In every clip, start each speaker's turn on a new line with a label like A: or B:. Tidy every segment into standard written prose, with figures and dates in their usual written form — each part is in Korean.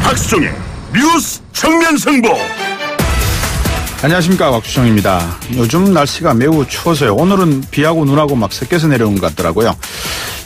A: 박수종의 뉴스 정면승부.
B: 안녕하십니까, 곽수정입니다. 요즘 날씨가 매우 추워서요. 오늘은 비하고 눈하고 막 섞여서 내려온 것 같더라고요.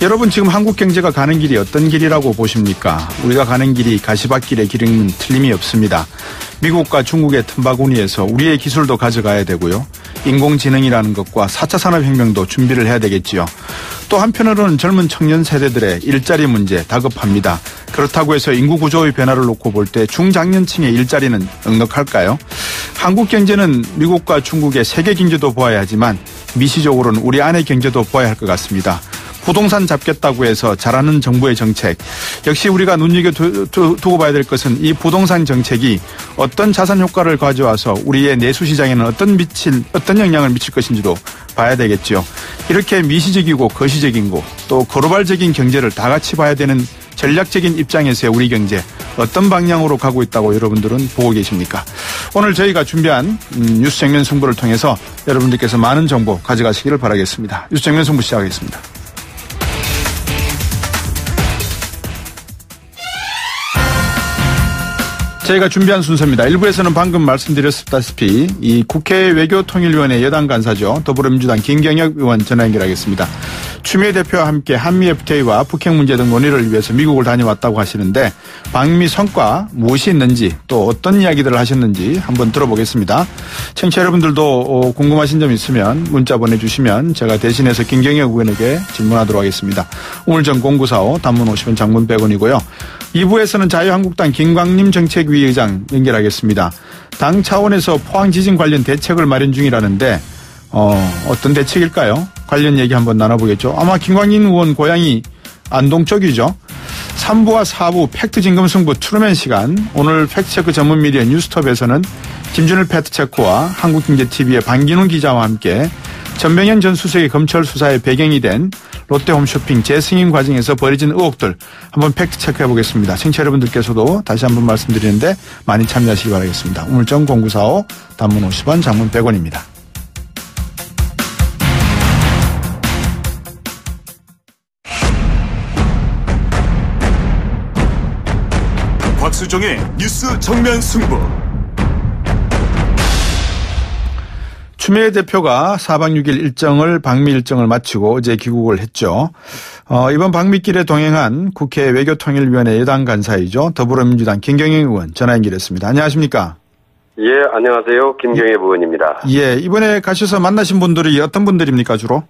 B: 여러분, 지금 한국 경제가 가는 길이 어떤 길이라고 보십니까? 우리가 가는 길이 가시밭길의 길은 틀림이 없습니다. 미국과 중국의 틈바구니에서 우리의 기술도 가져가야 되고요. 인공지능이라는 것과 4차 산업혁명도 준비를 해야 되겠지요. 또 한편으로는 젊은 청년 세대들의 일자리 문제 다급합니다. 그렇다고 해서 인구 구조의 변화를 놓고 볼 때 중장년층의 일자리는 넉넉할까요? 한국 경제는 미국과 중국의 세계 경제도 보아야 하지만 미시적으로는 우리 안의 경제도 보아야 할 것 같습니다. 부동산 잡겠다고 해서 잘하는 정부의 정책, 역시 우리가 눈여겨두고 봐야 될 것은 이 부동산 정책이 어떤 자산 효과를 가져와서 우리의 내수시장에는 어떤 영향을 미칠 것인지도 봐야 되겠죠. 이렇게 미시적이고 거시적이고 또 글로벌적인 경제를 다 같이 봐야 되는 전략적인 입장에서의 우리 경제 어떤 방향으로 가고 있다고 여러분들은 보고 계십니까? 오늘 저희가 준비한 뉴스 정면 승부를 통해서 여러분들께서 많은 정보 가져가시기를 바라겠습니다. 뉴스 정면 승부 시작하겠습니다. 저희가 준비한 순서입니다. 1부에서는 방금 말씀드렸다시피 이 국회 외교통일위원회 여당 간사죠. 더불어민주당 김경엽 의원 전화 연결하겠습니다. 추미애 대표와 함께 한미 FTA와 북핵 문제 등 논의를 위해서 미국을 다녀왔다고 하시는데 방미 성과 무엇이 있는지 또 어떤 이야기들을 하셨는지 한번 들어보겠습니다. 청취자 여러분들도 궁금하신 점 있으면 문자 보내주시면 제가 대신해서 김경엽 의원에게 질문하도록 하겠습니다. 우물정 0945 단문 50원 장문 100원이고요. 2부에서는 자유한국당 김광림 정책위 의장 연결하겠습니다. 당 차원에서 포항 지진 관련 대책을 마련 중이라는데 어떤 대책일까요? 관련 얘기 한번 나눠보겠죠. 아마 김광림 의원 고향이 안동 쪽이죠. 3부와 4부 팩트 진검승부 트루맨 시간. 오늘 팩트체크 전문 미디어 뉴스톱에서는 김준일 팩트체크와 한국경제TV의 반기훈 기자와 함께 전병현 전 수석의 검찰 수사의 배경이 된 롯데홈쇼핑 재승인 과정에서 벌어진 의혹들 한번 팩트체크해 보겠습니다. 청취자 여러분들께서도 다시 한번 말씀드리는데 많이 참여하시기 바라겠습니다. 우물정 0945 단문 50원 장문 100원입니다.
A: 박수종의 뉴스 정면 승부.
B: 추미애 대표가 4박 6일 방미 일정을 마치고 어제 귀국을 했죠. 이번 방미길에 동행한 국회 외교통일위원회 여당 간사이죠. 더불어민주당 김경엽 의원 전화 연결했습니다. 안녕하십니까?
C: 예, 안녕하세요. 김경엽 의원입니다.
B: 예, 이번에 가셔서 만나신 분들이 어떤 분들입니까, 주로?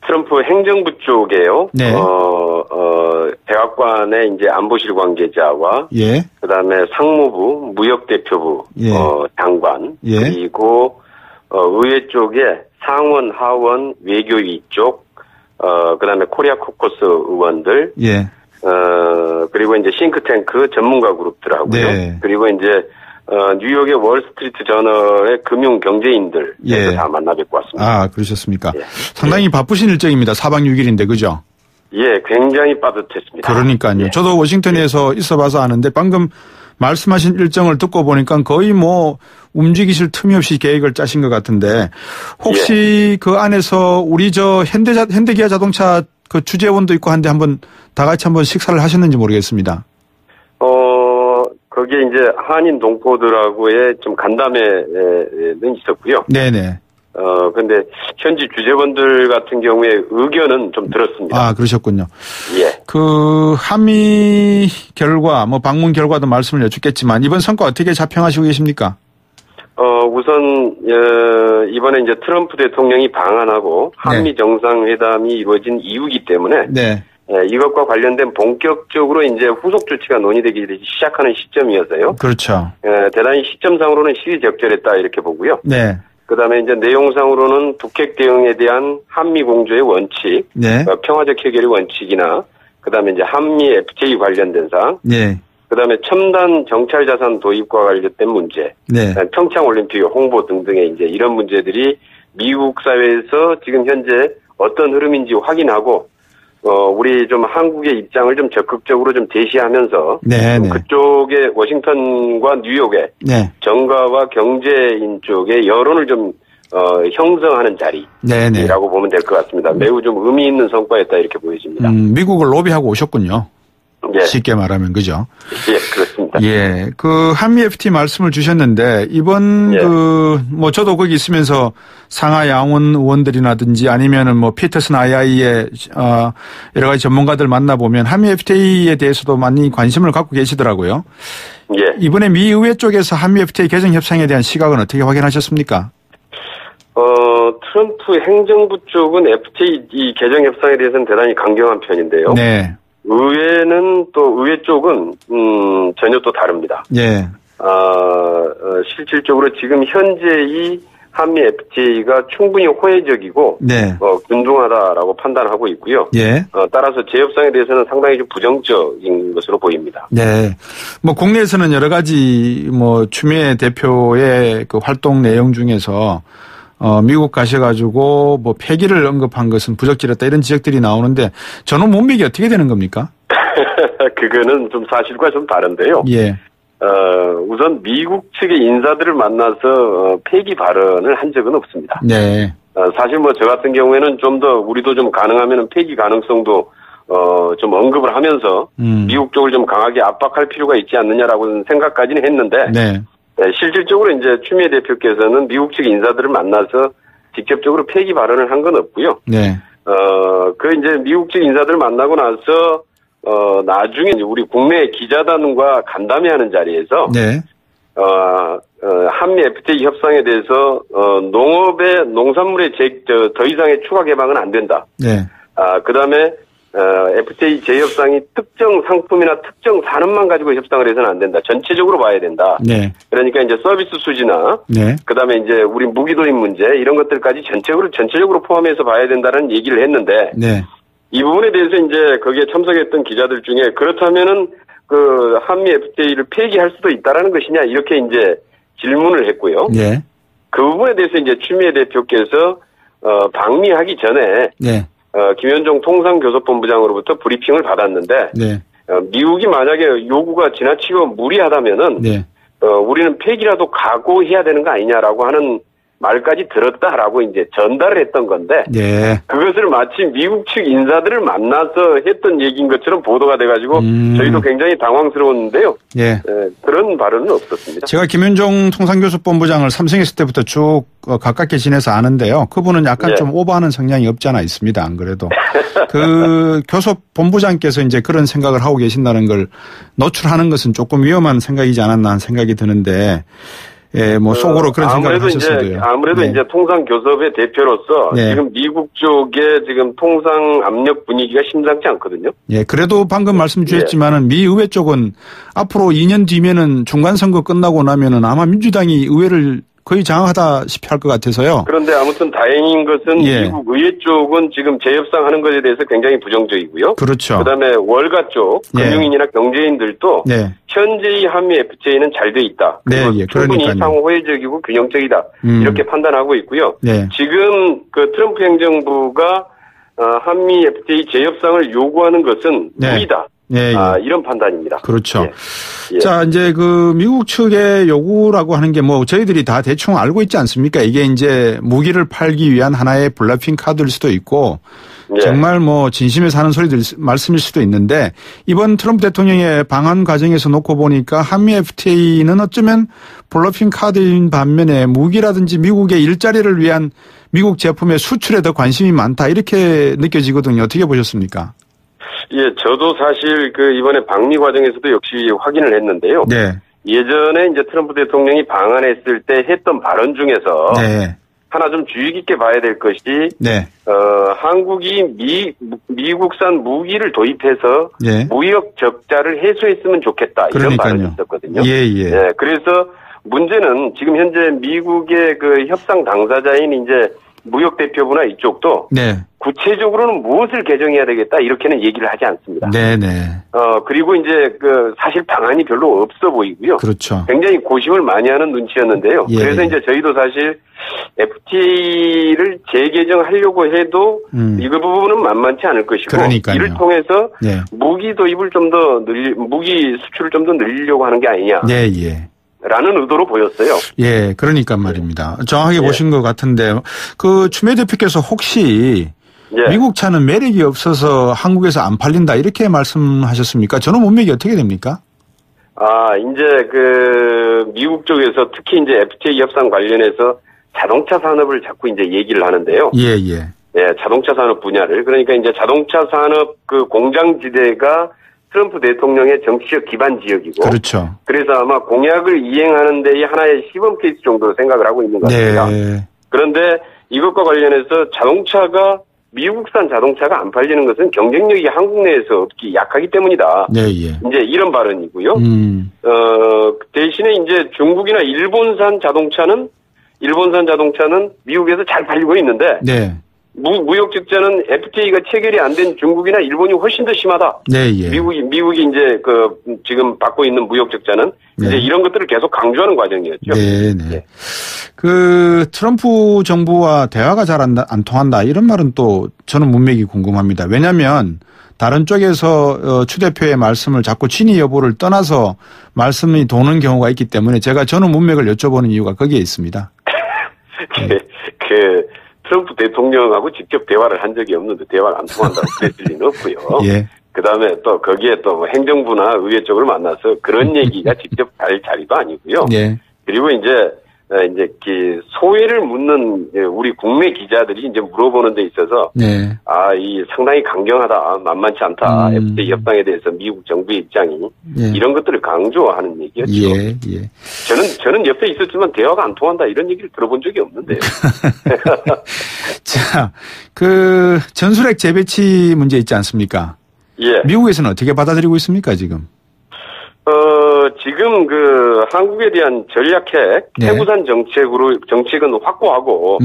C: 트럼프 행정부 쪽에요.
B: 네.
C: 백악관의 이제 안보실 관계자와,
B: 예.
C: 그 다음에 상무부, 무역대표부,
B: 예.
C: 장관,
B: 예.
C: 그리고, 의회 쪽에 상원, 하원, 외교위 쪽, 그 다음에 코리아 코커스 의원들,
B: 예.
C: 그리고 이제 싱크탱크 전문가 그룹들하고요.
B: 네.
C: 그리고 이제, 뉴욕의 월스트리트 저널의 금융 경제인들
B: 예.
C: 다 만나 뵙고 왔습니다.
B: 아, 그러셨습니까?
C: 예.
B: 상당히 바쁘신 일정입니다. 4박 6일인데, 그죠?
C: 예, 굉장히 빠듯했습니다.
B: 그러니까요.
C: 예.
B: 저도 워싱턴에서 있어봐서 아는데 방금 말씀하신 일정을 듣고 보니까 거의 뭐 움직이실 틈이 없이 계획을 짜신 것 같은데 혹시 그 안에서 우리 현대기아 자동차 그 주재원도 있고 한데 한번 다 같이 한번 식사를 하셨는지 모르겠습니다.
C: 거기에 이제 한인 동포들하고의 좀 간담회는 있었고요.
B: 네네.
C: 근데 현지 주재원들 같은 경우에 의견은 좀 들었습니다.
B: 아, 그러셨군요.
C: 예.
B: 그 한미 결과, 방문 결과도 말씀을 여쭙겠지만 이번 성과 어떻게 자평하시고 계십니까?
C: 우선 이번에 이제 트럼프 대통령이 방한하고 한미 정상회담이 이루어진 이후이기 때문에
B: 네.
C: 이것과 관련된 본격적으로 이제 후속 조치가 논의되기 시작하는 시점이어서요.
B: 그렇죠.
C: 대단히 시점상으로는 시의적절했다 이렇게 보고요.
B: 네.
C: 그다음에 이제 내용상으로는 북핵 대응에 대한 한미 공조의 원칙,
B: 네.
C: 평화적 해결의 원칙이나 그다음에 이제 한미 FTA 관련된 사항,
B: 네.
C: 그다음에 첨단 정찰 자산 도입과 관련된 문제,
B: 네.
C: 평창 올림픽 홍보 등등의 이제 이런 문제들이 미국 사회에서 지금 현재 어떤 흐름인지 확인하고 우리 좀 한국의 입장을 좀 적극적으로 좀 제시하면서
B: 네, 네.
C: 그쪽에 워싱턴과 뉴욕에
B: 네.
C: 정가와 경제인 쪽에 여론을 좀 형성하는 자리라고
B: 네네.
C: 보면 될 것 같습니다. 매우 좀 의미 있는 성과였다 이렇게 보여집니다.
B: 미국을 로비하고 오셨군요.
C: 예.
B: 쉽게 말하면 그죠?
C: 예, 그렇습니다.
B: 예, 그 한미 FTA 말씀을 주셨는데 이번
C: 예.
B: 저도 거기 있으면서 상하 양원 의원들이라든지 아니면은 뭐 피터슨 II의 여러 가지 전문가들 만나보면 한미 FTA에 대해서도 많이 관심을 갖고 계시더라고요.
C: 예.
B: 이번에 미 의회 쪽에서 한미 FTA 개정 협상에 대한 시각은 어떻게 확인하셨습니까?
C: 트럼프 행정부 쪽은 FTA 이 개정 협상에 대해서는 대단히 강경한 편인데요.
B: 네.
C: 의회 쪽은 전혀 또 다릅니다.
B: 예.
C: 실질적으로 지금 현재 이 한미 FTA가 충분히 호혜적이고
B: 네.
C: 균등하다라고 판단하고 있고요.
B: 예.
C: 따라서 재협상에 대해서는 상당히 좀 부정적인 것으로 보입니다.
B: 네. 뭐 국내에서는 여러 가지 뭐 추미애 대표의 그 활동 내용 중에서 미국 가셔가지고 뭐 폐기를 언급한 것은 부적절했다 이런 지적들이 나오는데 저는 문맥이 어떻게 되는 겁니까?
C: 그거는 좀 사실과 좀 다른데요.
B: 예.
C: 우선 미국 측의 인사들을 만나서 폐기 발언을 한 적은 없습니다.
B: 네.
C: 사실 뭐 저 같은 경우에는 좀 더 우리도 좀 가능하면 폐기 가능성도 좀 언급을 하면서 미국 쪽을 좀 강하게 압박할 필요가 있지 않느냐라고 생각까지는 했는데
B: 네.
C: 실질적으로 이제 추미애 대표께서는 미국 측 인사들을 만나서 직접적으로 폐기 발언을 한 건 없고요.
B: 네.
C: 이제 미국 측 인사들 만나고 나서 나중에 이제 우리 국내 기자단과 간담회하는 자리에서
B: 네.
C: 한미 FTA 협상에 대해서 농업의 농산물의 더 이상의 추가 개방은 안 된다.
B: 네.
C: 그다음에 FTA 재협상이 특정 상품이나 특정 산업만 가지고 협상을 해서는 안 된다. 전체적으로 봐야 된다.
B: 네.
C: 그러니까 이제 서비스 수지나
B: 네.
C: 그다음에 이제 우리 무기 도입 문제 이런 것들까지 전체적으로 포함해서 봐야 된다는 얘기를 했는데
B: 네.
C: 이 부분에 대해서 이제 거기에 참석했던 기자들 중에 그렇다면은 그 한미 FTA를 폐기할 수도 있다라는 것이냐 이렇게 이제 질문을 했고요.
B: 네.
C: 그 부분에 대해서 이제 추미애 대표께서 방미하기 전에
B: 네.
C: 김현종 통상교섭본부장으로부터 브리핑을 받았는데
B: 네.
C: 미국이 만약에 요구가 지나치고 무리하다면은
B: 네.
C: 우리는 폐기라도 각오해야 되는 거 아니냐라고 하는 말까지 들었다라고 이제 전달을 했던 건데
B: 네.
C: 그것을 마치 미국 측 인사들을 만나서 했던 얘기인 것처럼 보도가 돼가지고 저희도 굉장히 당황스러웠는데요.
B: 예.
C: 그런 발언은 없었습니다.
B: 제가 김현종 통상교섭본부장을 삼성에 있을 때부터 쭉 가깝게 지내서 아는데요. 그분은 약간
C: 예.
B: 좀 오버하는 성향이 없지 않아 있습니다. 안 그래도. 그 교섭본부장께서 이제 그런 생각을 하고 계신다는 걸 노출하는 것은 조금 위험한 생각이지 않았나 하는 생각이 드는데 예, 뭐 속으로 그런 생각을 하셨어도요.
C: 아무래도
B: 네.
C: 이제 통상교섭의 대표로서
B: 네.
C: 지금 미국 쪽에 지금 통상 압력 분위기가 심상치 않거든요.
B: 예, 그래도 방금 말씀 주셨지만은 미 의회 쪽은 앞으로 2년 뒤면은 중간선거 끝나고 나면은 아마 민주당이 의회를 거의 장악하다시피 할 것 같아서요.
C: 그런데 아무튼 다행인 것은
B: 예.
C: 미국 의회 쪽은 지금 재협상하는 것에 대해서 굉장히 부정적이고요.
B: 그렇죠.
C: 그다음에 월가 쪽
B: 예.
C: 금융인이나 경제인들도
B: 네.
C: 현재의 한미 FTA는 잘 돼 있다. 그리고
B: 네, 예,
C: 충분히
B: 그러니까요.
C: 상호 호혜적이고 균형적이다. 이렇게 판단하고 있고요.
B: 네.
C: 지금 그 트럼프 행정부가 한미 FTA 재협상을 요구하는 것은
B: 네.
C: 무리다.
B: 예, 예.
C: 이런 판단입니다.
B: 그렇죠.
C: 예.
B: 자, 이제 그 미국 측의 요구라고 하는 게 뭐 저희들이 다 대충 알고 있지 않습니까? 이게 이제 무기를 팔기 위한 하나의 블러핑 카드일 수도 있고
C: 예.
B: 정말 뭐 진심에서 하는 말씀일 수도 있는데 이번 트럼프 대통령의 방한 과정에서 놓고 보니까 한미 FTA는 어쩌면 블러핑 카드인 반면에 무기라든지 미국의 일자리를 위한 미국 제품의 수출에 더 관심이 많다 이렇게 느껴지거든요. 어떻게 보셨습니까?
C: 예, 저도 사실 그 이번에 방미 과정에서도 역시 확인을 했는데요.
B: 네.
C: 예전에 이제 트럼프 대통령이 방한했을 때 했던 발언 중에서
B: 네.
C: 하나 좀 주의 깊게 봐야 될 것이
B: 네.
C: 한국이 미국산 무기를 도입해서
B: 예.
C: 무역 적자를 해소했으면 좋겠다 이런 발언이 있었거든요.
B: 예, 예.
C: 예, 그래서 문제는 지금 현재 미국의 그 협상 당사자인 이제 무역 대표부나 이쪽도
B: 네.
C: 구체적으로는 무엇을 개정해야 되겠다 이렇게는 얘기를 하지 않습니다.
B: 네네.
C: 그리고 이제 그 사실 방안이 별로 없어 보이고요.
B: 그렇죠.
C: 굉장히 고심을 많이 하는 눈치였는데요.
B: 예.
C: 그래서 이제 저희도 사실 FTA를 재개정하려고 해도 이 부분은 만만치 않을 것이고
B: 그러니까요.
C: 이를 통해서
B: 네.
C: 무기 도입을 좀 더 무기 수출을 좀 더 늘리려고 하는 게 아니냐.
B: 네, 예.
C: 라는 의도로 보였어요.
B: 예, 그러니까 말입니다. 정확하게
C: 예.
B: 보신 것 같은데 그 추미애 대표께서 혹시
C: 예.
B: 미국 차는 매력이 없어서 한국에서 안 팔린다 이렇게 말씀하셨습니까? 전후 문맥이 어떻게 됩니까?
C: 이제 미국 쪽에서 특히 이제 FTA 협상 관련해서 자동차 산업을 자꾸 이제 얘기를 하는데요.
B: 예, 예.
C: 예, 자동차 산업 분야를. 그러니까 이제 자동차 산업 공장지대가 트럼프 대통령의 정치적 기반 지역이고.
B: 그렇죠.
C: 그래서 아마 공약을 이행하는 데에 하나의 시범 케이스 정도로 생각을 하고 있는 것 같습니다.
B: 네.
C: 그런데 이것과 관련해서 미국산 자동차가 안 팔리는 것은 경쟁력이 한국 내에서 특히 약하기 때문이다.
B: 네, 예.
C: 이제 이런 발언이고요. 대신에 이제 중국이나 일본산 자동차는 미국에서 잘 팔리고 있는데.
B: 네.
C: 무역 적자는 FTA가 체결이 안 된 중국이나 일본이 훨씬 더 심하다.
B: 네, 예.
C: 미국이 이제 지금 받고 있는 무역 적자는
B: 네.
C: 이제 이런 것들을 계속 강조하는 과정이었죠.
B: 네, 네.
C: 네.
B: 트럼프 정부와 대화가 잘 안 통한다 이런 말은 또 저는 문맥이 궁금합니다. 왜냐하면 다른 쪽에서 추 대표의 말씀을 자꾸 진위 여부를 떠나서 말씀이 도는 경우가 있기 때문에 제가 전후 문맥을 여쭤보는 이유가 거기에 있습니다.
C: 트럼프 대통령하고 직접 대화를 한 적이 없는데 대화를 안 통한다고 그랬을 리는 없고요.
B: 예.
C: 그다음에 또 거기에 또 행정부나 의회 쪽을 만나서 그런 얘기가 직접 할 자리도 아니고요.
B: 예.
C: 그리고 이제 소회를 묻는 우리 국내 기자들이 이제 물어보는 데 있어서
B: 네.
C: 이 상당히 강경하다, 만만치 않다. FTA 협상에 대해서 미국 정부의 입장이
B: 예.
C: 이런 것들을 강조하는 얘기였죠.
B: 예, 예.
C: 저는 옆에 있었지만 대화가 안 통한다 이런 얘기를 들어본 적이 없는데요.
B: 자, 전술핵 재배치 문제 있지 않습니까?
C: 예.
B: 미국에서는 어떻게 받아들이고 있습니까, 지금?
C: 지금 한국에 대한 전략핵
B: 네.
C: 해부산 정책은 확고하고,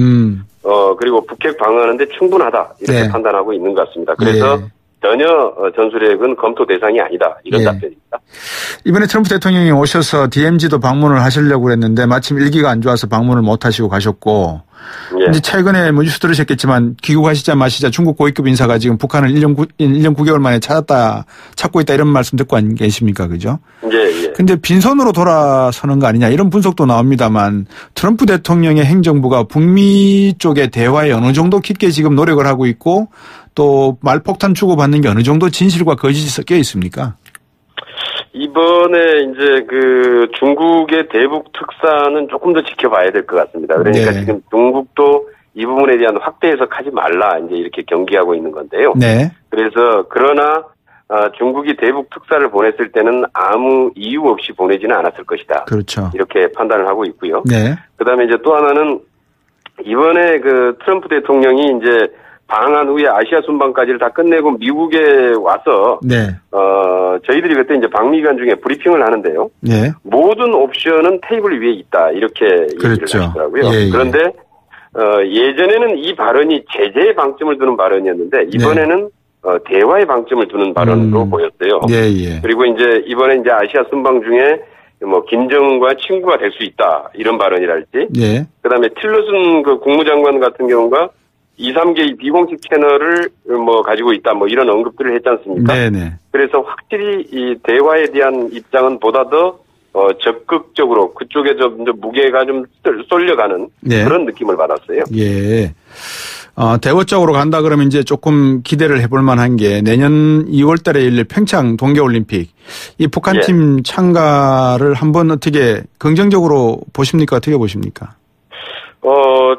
C: 그리고 북핵 방어하는데 충분하다. 이렇게
B: 네.
C: 판단하고 있는 것 같습니다. 그래서
B: 예.
C: 전혀 전술핵은 검토 대상이 아니다. 이런
B: 예.
C: 답변입니다.
B: 이번에 트럼프 대통령이 오셔서 DMZ도 방문을 하시려고 그랬는데 마침 일기가 안 좋아서 방문을 못 하시고 가셨고,
C: 예.
B: 이제 최근에 뉴스 들으셨겠지만 귀국하시자 마시자 중국 고위급 인사가 지금 북한을 1년 9개월 만에 찾고 있다 이런 말씀 듣고 안 계십니까? 그죠?
C: 예.
B: 근데 빈손으로 돌아서는 거 아니냐 이런 분석도 나옵니다만 트럼프 대통령의 행정부가 북미 쪽의 대화에 어느 정도 깊게 지금 노력을 하고 있고 또 말폭탄 주고받는 게 어느 정도 진실과 거짓이 섞여 있습니까?
C: 이번에 이제 중국의 대북 특사는 조금 더 지켜봐야 될 것 같습니다. 그러니까
B: 네.
C: 지금 중국도 이 부분에 대한 확대 해석하지 말라 이제 이렇게 경기하고 있는 건데요.
B: 네.
C: 그래서 그러나 중국이 대북 특사를 보냈을 때는 아무 이유 없이 보내지는 않았을 것이다.
B: 그렇죠.
C: 이렇게 판단을 하고 있고요.
B: 네.
C: 그다음에 이제 또 하나는 이번에 트럼프 대통령이 이제 방한 후에 아시아 순방까지를 다 끝내고 미국에 와서
B: 네.
C: 저희들이 그때 이제 방미관 중에 브리핑을 하는데요.
B: 네.
C: 모든 옵션은 테이블 위에 있다 이렇게
B: 그렇죠.
C: 얘기를 하시더라고요.
B: 예.
C: 그런데 예전에는 이 발언이 제재에 방점을 두는 발언이었는데 이번에는 대화에 방점을 두는 발언으로 보였어요.
B: 예.
C: 그리고 이제 이번에 이제 아시아 순방 중에 김정은과 친구가 될 수 있다 이런 발언이랄지.
B: 예.
C: 그다음에 틸러슨 국무장관 같은 경우가 2, 3개의 비공식 채널을 가지고 있다 이런 언급들을 했지 않습니까?
B: 네네.
C: 그래서 확실히 이 대화에 대한 입장은 보다 더 적극적으로 그쪽에 좀 무게가 좀 쏠려가는
B: 네.
C: 그런 느낌을 받았어요.
B: 예. 대화적으로 간다 그러면 이제 조금 기대를 해볼 만한 게 내년 2월 달에 열릴 평창 동계올림픽. 이 북한팀 참가를 한번 어떻게 긍정적으로 보십니까? 어떻게 보십니까?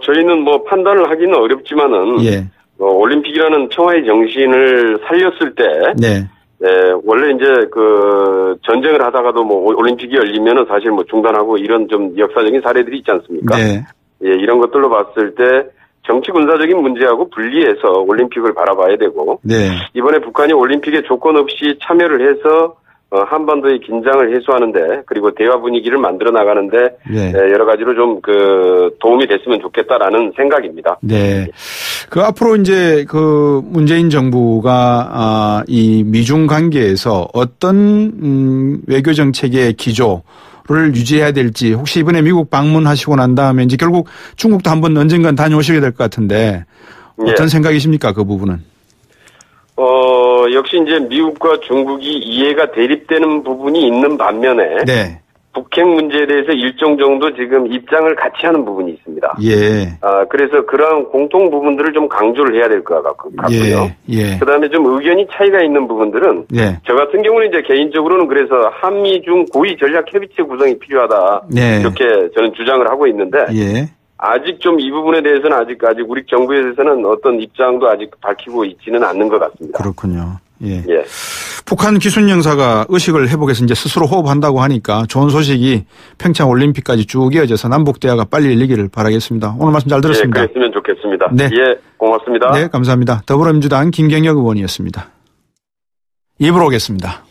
C: 저희는 판단을 하기는 어렵지만은.
B: 예.
C: 올림픽이라는 평화의 정신을 살렸을 때.
B: 네.
C: 원래 이제 전쟁을 하다가도 올림픽이 열리면은 사실 중단하고 이런 좀 역사적인 사례들이 있지 않습니까?
B: 네.
C: 예, 이런 것들로 봤을 때 정치 군사적인 문제하고 분리해서 올림픽을 바라봐야 되고.
B: 네.
C: 이번에 북한이 올림픽에 조건 없이 참여를 해서 한반도의 긴장을 해소하는데 그리고 대화 분위기를 만들어 나가는데
B: 네.
C: 여러 가지로 좀 도움이 됐으면 좋겠다라는 생각입니다.
B: 네. 앞으로 이제 문재인 정부가 이 미중 관계에서 어떤 외교 정책의 기조를 유지해야 될지 혹시 이번에 미국 방문하시고 난 다음에 이제 결국 중국도 한번 언젠간 다녀오셔야 될 것 같은데 어떤
C: 예.
B: 생각이십니까? 그 부분은?
C: 역시 이제 미국과 중국이 이해가 대립되는 부분이 있는 반면에
B: 네.
C: 북핵 문제에 대해서 일정 정도 지금 입장을 같이 하는 부분이 있습니다.
B: 예.
C: 그래서 그러한 공통 부분들을 좀 강조를 해야 될 것 같고요.
B: 예.
C: 그다음에 좀 의견이 차이가 있는 부분들은
B: 예.
C: 저 같은 경우는 이제 개인적으로는 그래서 한미 중 고위 전략 협의체 구성이 필요하다.
B: 네.
C: 이렇게 저는 주장을 하고 있는데
B: 예.
C: 아직 좀 이 부분에 대해서는 아직 우리 정부에 대해서는 어떤 입장도 아직 밝히고 있지는 않는 것 같습니다.
B: 그렇군요. 예.
C: 예.
B: 북한 기순 영사가 의식을 회복해서 이제 스스로 호흡한다고 하니까 좋은 소식이 평창 올림픽까지 쭉 이어져서 남북 대화가 빨리 열리기를 바라겠습니다. 오늘 말씀 잘 들었습니다.
C: 예, 그랬으면 좋겠습니다.
B: 네.
C: 예, 고맙습니다.
B: 네, 감사합니다. 더불어민주당 김경혁 의원이었습니다. 입으로 오겠습니다.